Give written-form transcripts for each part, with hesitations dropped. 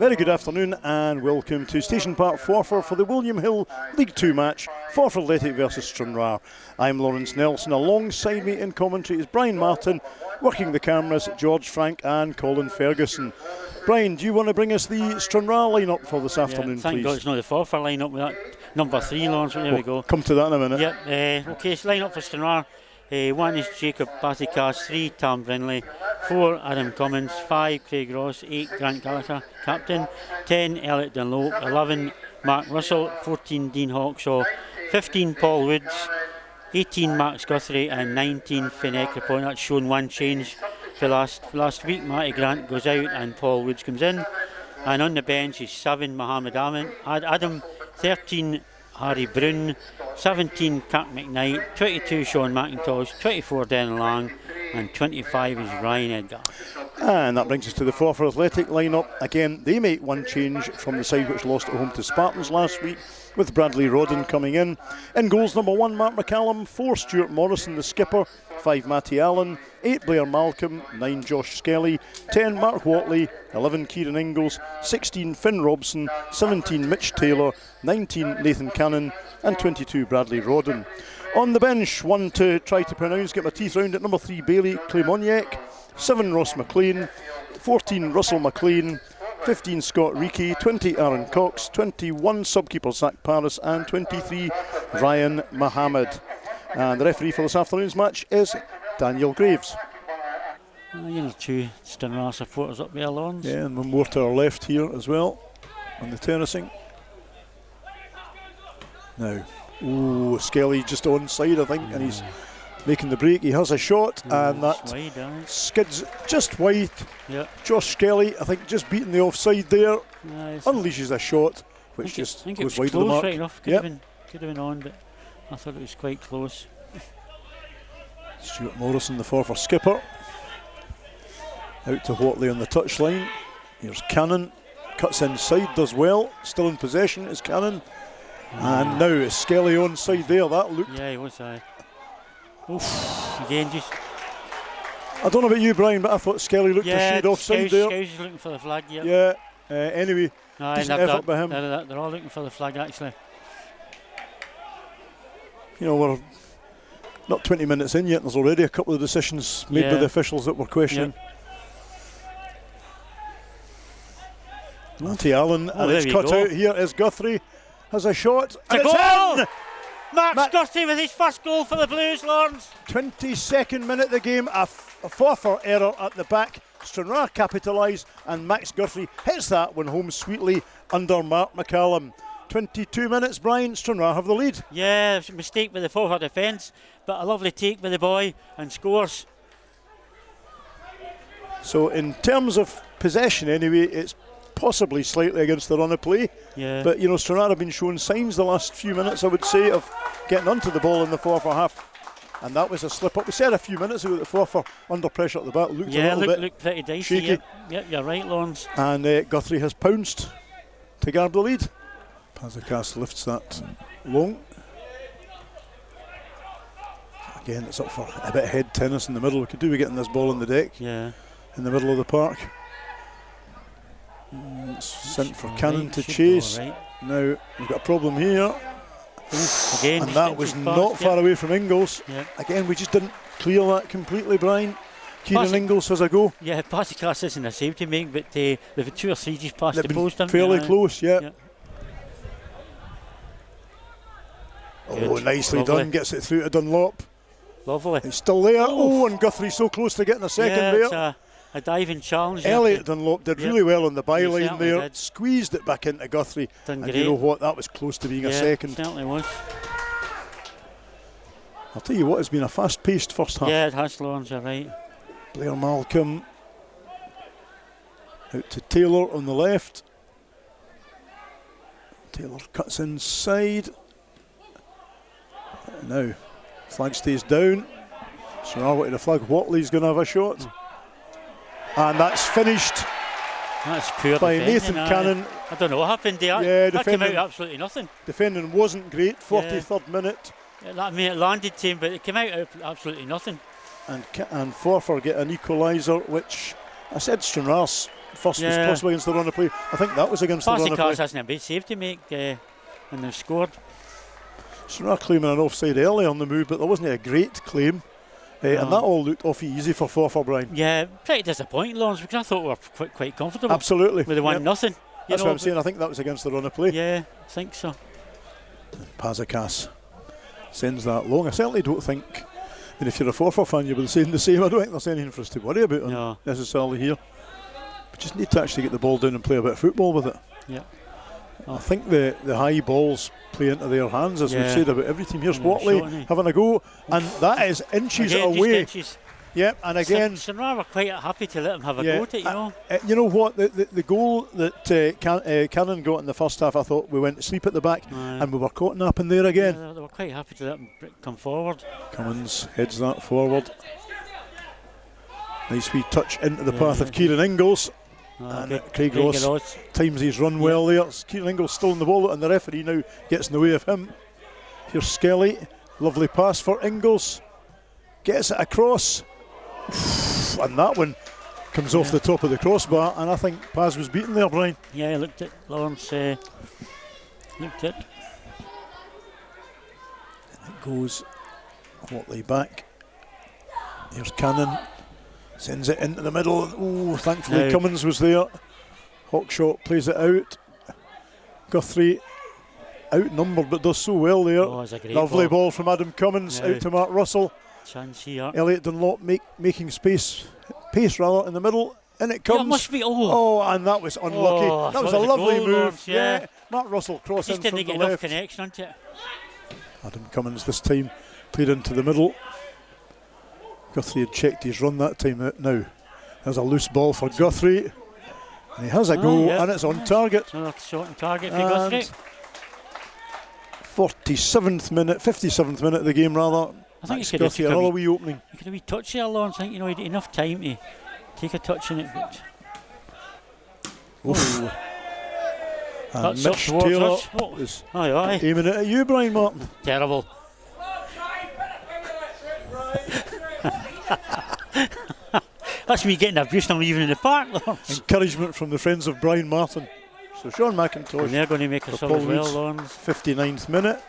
Very good afternoon and welcome to Station Park Forfar for the William Hill League 2 match, Forfar Athletic versus Stranraer. I'm Laurence Nelson. Alongside me in commentary is Brian Martin, working the cameras George Frank and Colin Ferguson. Brian, do you want to bring us the Stranraer line-up for this afternoon, thank please? God it's not the Forfar line-up with that number 3, Laurence. There we go. Come to that in a minute. Yep. Okay, so line-up for Stranraer. 1 is Jacob Baticas, 3 Tam Brindley, 4 Adam Cummins, 5 Craig Ross, 8 Grant Gallagher, captain, 10 Elliot Dunlop, 11 Mark Russell, 14 Dean Hawkshaw, 15 Paul Woods, 18 Max Guthrie and 19 Finn Ekrapon. That's shown one change for last week. Matty Grant goes out and Paul Woods comes in. And on the bench is 7 Mohammed Adam, 13 Harry Brun, 17 Kirk McKnight, 22 Sean McIntosh, 24 Dennis Lang and 25 is Ryan Edgar. And that brings us to the Forfar Athletic line-up. Again, they make one change from the side which lost at home to Spartans last week, with Bradley Rodden coming in. In goals, number 1 Mark McCallum, 4 Stuart Morrison the skipper, 5 Matty Allen, 8 Blair Malcolm, 9 Josh Skelly, 10 Mark Watley, 11 Kieran Ingalls, 16 Finn Robson, 17 Mitch Taylor, 19 Nathan Cannon and 22 Bradley Rodden. On the bench, one to try to pronounce, get my teeth round it, number 3 Bailey Clemoniak, 7 Ross McLean, 14 Russell McLean, 15 Scott Reekey, 20 Aaron Cox, 21 subkeeper Zach Paris and 23 Ryan Mohammed. And the referee for this afternoon's match is Daniel Graves. Two Stranraer supporters up there, Laurence. Yeah, and one more to our left here as well on the terracing. Now, Skelly just onside, I think, and he's making the break. He has a shot, and that wide, skids just wide. Yep. Josh Skelly, I think, just beating the offside there, unleashes a shot, which just goes wide of the mark. Right enough. Could have been on, but I thought it was quite close. Stuart Morrison, the Forfar skipper, out to Watley on the touchline. Here's Cannon, cuts inside, does well, still in possession is Cannon. And now is Skelly onside there. That looked. Yeah, he was. Again, just. I don't know about you, Brian, but I thought Skelly looked a shade offside there. Scouse is looking for the flag. Yeah. Anyway, decent effort by him. They're all looking for the flag, actually. You know, we're not 20 minutes in yet. There's already a couple of decisions made by the officials that we're questioning. Matty Allen, and it's cut out. Here is Guthrie. Has a shot, and it's in! Max Guthrie with his first goal for the Blues, Laurence. 22nd minute of the game, a Forfar error at the back. Stranraer capitalise, and Max Guthrie hits that one home sweetly under Mark McCallum. 22 minutes, Brian, Stranraer have the lead. Yeah, it was a mistake with the Forfar defence, but a lovely take by the boy, and scores. So in terms of possession anyway, it's possibly slightly against the run of play. Yeah. But, Stranraer have been showing signs the last few minutes, I would say, of getting onto the ball in the Forfar half. And that was a slip-up. We said a few minutes ago that Forfar, under pressure at the back, looked a little bit looked pretty dicey. shaky. Yep, you're right, Laurence. And Guthrie has pounced to guard the lead. Pazicas lifts that long. Again, it's up for a bit of head tennis in the middle. We could do with getting this ball on the deck. Yeah. In the middle of the park. Sent for Cannon to chase. Now we've got a problem here. Again, and that was not far away from Ingalls. Again, we just didn't clear that completely, Brian. Kieran Ingalls has a go. Yeah, Pazicas isn't a save to make, but they've had 2 or 3 just past the post. Fairly close, yeah. Oh, nicely done. Gets it through to Dunlop. Lovely. He's still there. And Guthrie so close to getting a second there. A diving challenge. Elliot Dunlop did really well on the byline there. Did. Squeezed it back into Guthrie. Done and great. You know what? That was close to being a second. Certainly was. I'll tell you what, it's been a fast-paced first half. Yeah, it has, Laurence, you're right. Blair Malcolm out to Taylor on the left. Taylor cuts inside. Now, flag stays down. So now what the flag? Watley's going to have a shot. And that's finished. That's poor by Nathan Cannon. I don't know what happened there. That came out of absolutely nothing. Defending wasn't great. 43rd minute. I mean, it landed to him, but it came out of absolutely nothing. And Forfar get an equaliser, which I said Stranraer's first was Yeah. possibly against the run of play. I think that was against the run of play. Pass hasn't a big save to make, and they've scored. Stranraer claiming an offside early on the move, but there wasn't a great claim. And that all looked awfully easy for Forfar, Brian. Yeah, pretty disappointing, Laurence, because I thought we were quite comfortable. Absolutely. With the 1-0. That's what I'm saying. I think that was against the run of play. Yeah, I think so. Pazikas sends that long. I certainly don't think, and if you're a Forfar fan, you'll be saying the same. I don't think there's anything for us to worry about necessarily here. We just need to actually get the ball down and play a bit of football with it. Yeah. I think the high balls play into their hands, as we've said about every team. Here's Watley having a go, and that is inches again, away. Inches. Yep, and again, Stranraer were quite happy to let him have a go at it, you know. You know what? The goal that Cannon got in the first half, I thought we went to sleep at the back, and we were caught napping there again. Yeah, they were quite happy to let him come forward. Cummins heads that forward. Nice wee touch into the path of Kieran Ingalls. And Craig Ross times his run well there. Kieran Ingalls still in the ball, and the referee now gets in the way of him. Here's Skelly. Lovely pass for Ingalls. Gets it across. And that one comes off the top of the crossbar, and I think Paz was beaten there, Brian. Yeah, he looked at Laurence. Looked at. And it goes Watley back. Here's Cannon. Sends it into the middle. Oh, thankfully Cummins was there. Hawkshot plays it out. Guthrie outnumbered, but does so well there. Oh, it's a great Lovely ball from Adam Cummins out to Mark Russell. Chance here. Elliot Dunlop making pace rather in the middle, and it comes. Yeah, it must be. And that was unlucky. Oh, that was a lovely goal, move. Laurence, yeah. Mark Russell crossing Just didn't from get the enough left. connection onto it. Adam Cummins this time played into the middle. Guthrie had checked his run that time out. Now there's a loose ball for Guthrie, and he has a go, and it's on target. Another shot on target for Guthrie. 57th minute of the game rather. I think Max he could Guthrie, another wee opening. He could have a wee touch there, Laurence. I think he had enough time to take a touch in it. But and Mitch towards Taylor us. is Aye. aiming it at you, Brian Martin. Terrible. That's me getting abused and leaving in the park, Laurence. Encouragement from the friends of Brian Martin. So Sean McIntosh. And they're going to make a sub as well, Laurence. 59th minute.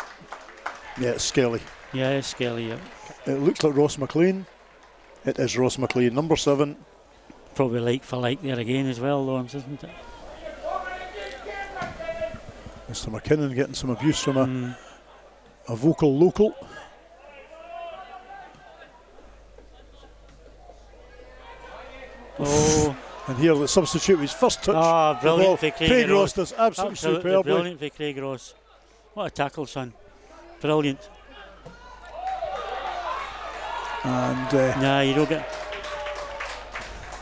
Yeah, it's Skelly. Yeah, it's Skelly, yeah. It looks like Ross McLean. It is Ross McLean, number 7. Probably like for like there again as well, Laurence, isn't it? Mr. McKinnon getting some abuse from a vocal local. Oh. And here the substitute, his first touch. Brilliant for Craig Ross does absolutely superbly. Brilliant for Craig Ross. What a tackle, son. Brilliant. And you don't get.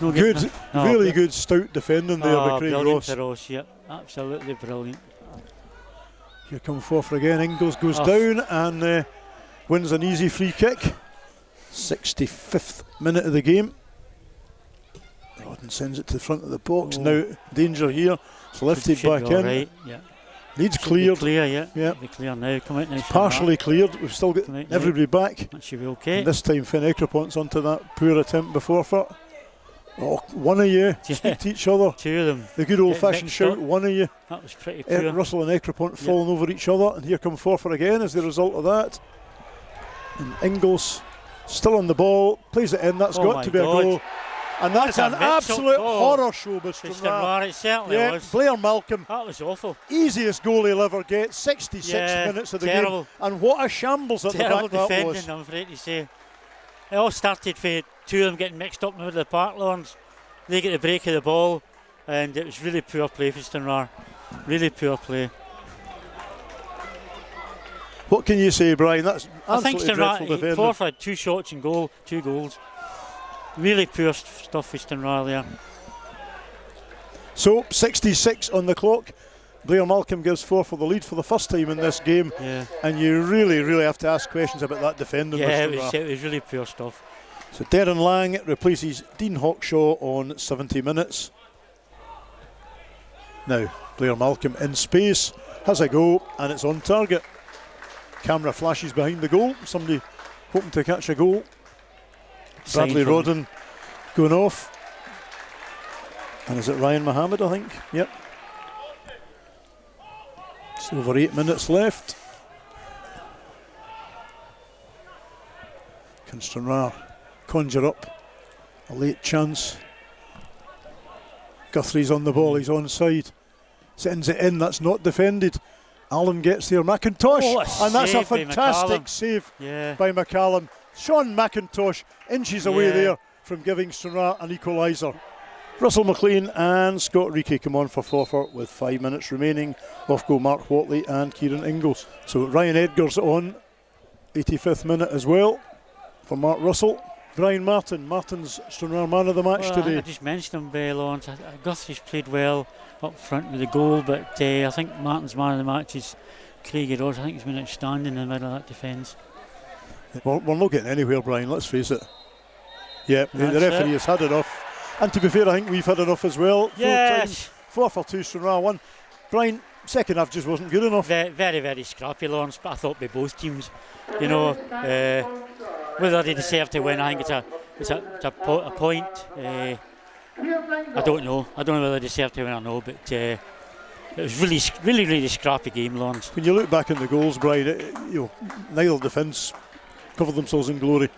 Good, really good stout defending there by Craig brilliant Ross. for Ross, yep. Absolutely brilliant. Here come Forfar again. Ingalls goes down and wins an easy free kick. 65th minute of the game. Rodden sends it to the front of the box. Now danger here. It's lifted back in. Right, yeah. Needs cleared. Clear, yeah. Yeah. Be clear now. Come out now. Partially cleared. We've still got everybody back. That should be okay. And this time Finn Ekrapont's onto that poor attempt before Forfar. Oh, one of you speak to each other. Two of them. The good old-fashioned shout, one of you. That was pretty poor. Russell and Ekrapont falling over each other, and here come Forfar again as the result of that. And Ingalls still on the ball, plays it in. That's got to be a goal. And that's an absolute horror show, Mr. Stranraer. It certainly was. Blair Malcolm. That was awful. Easiest goal he'll ever get. 66 minutes of the game. And what a shambles at the back that was. I'm afraid to say. It all started for two of them getting mixed up in the middle of the park lawns. They get the break of the ball, and it was really poor play for Stranraer. Really poor play. What can you say, Brian? That's I think Stranraer Forfar had 2 shots and goal, 2 goals. Really poor stuff for Stranraer there. So 66 on the clock. Blair Malcolm gives Forfar the lead for the first time in this game, and you really have to ask questions about that defending. Yeah, it was really poor stuff. So Darren Lang replaces Dean Hawkshaw on 70 minutes. Now Blair Malcolm in space, has a go, and it's on target. Camera flashes behind the goal, somebody hoping to catch a goal. Bradley Rodden going off. And is it Ryan Mohammed, I think? Yep. It's over 8 minutes left. Can Stranraer conjure up a late chance? Guthrie's on the ball, he's onside. Sends it in, that's not defended. Allen gets there, McIntosh, and that's a fantastic save by McCallum. Sean McIntosh inches away there from giving Stranraer an equaliser. Russell McLean and Scott Reekie come on for Forfar with 5 minutes remaining. Off go Mark Watley and Kieran Ingalls. So Ryan Edgar's on, 85th minute as well for Mark Russell. Brian Martin's Stranraer man of the match today. I just mentioned him, Laurence. Guthrie's played well up front with the goal, but I think Martin's man of the match is Craigie Ross. I think he's been outstanding in the middle of that defence. We're not getting anywhere, Brian, let's face it. Yeah, the referee has had enough. And to be fair, I think we've had enough as well. Yes. 4 for 2, Stranraer 1. Brian, second half just wasn't good enough. Very, very scrappy, Laurence, but I thought by both teams, whether they deserve to win, I think it's a point. I don't know whether they deserve to win or no, but it was really scrappy game, Laurence. When you look back in the goals, Brian, neither defence covered themselves in glory.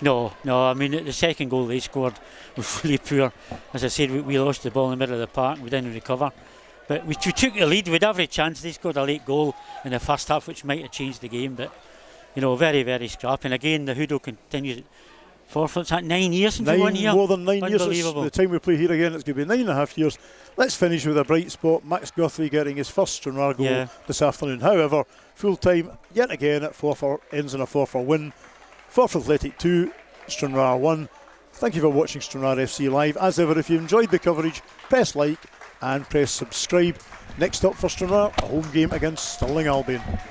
No, I mean the second goal they scored was really poor. As I said, we lost the ball in the middle of the park and we didn't recover. But we took the lead with every chance. They scored a late goal in the first half, which might have changed the game. But very scrappy. And again, the hoodoo continues. Forfar's had 9 years since we won here. More than 9 years. Unbelievable. The time we play here again, it's going to be 9.5 years. Let's finish with a bright spot. Max Guthrie getting his first Stranraer goal this afternoon. However, full time yet again at Forfar ends in a Forfar win. Forfar Athletic 2, Stranraer 1. Thank you for watching Stranraer FC Live. As ever, if you enjoyed the coverage, press like and press subscribe. Next up for Stranraer, a home game against Stirling Albion.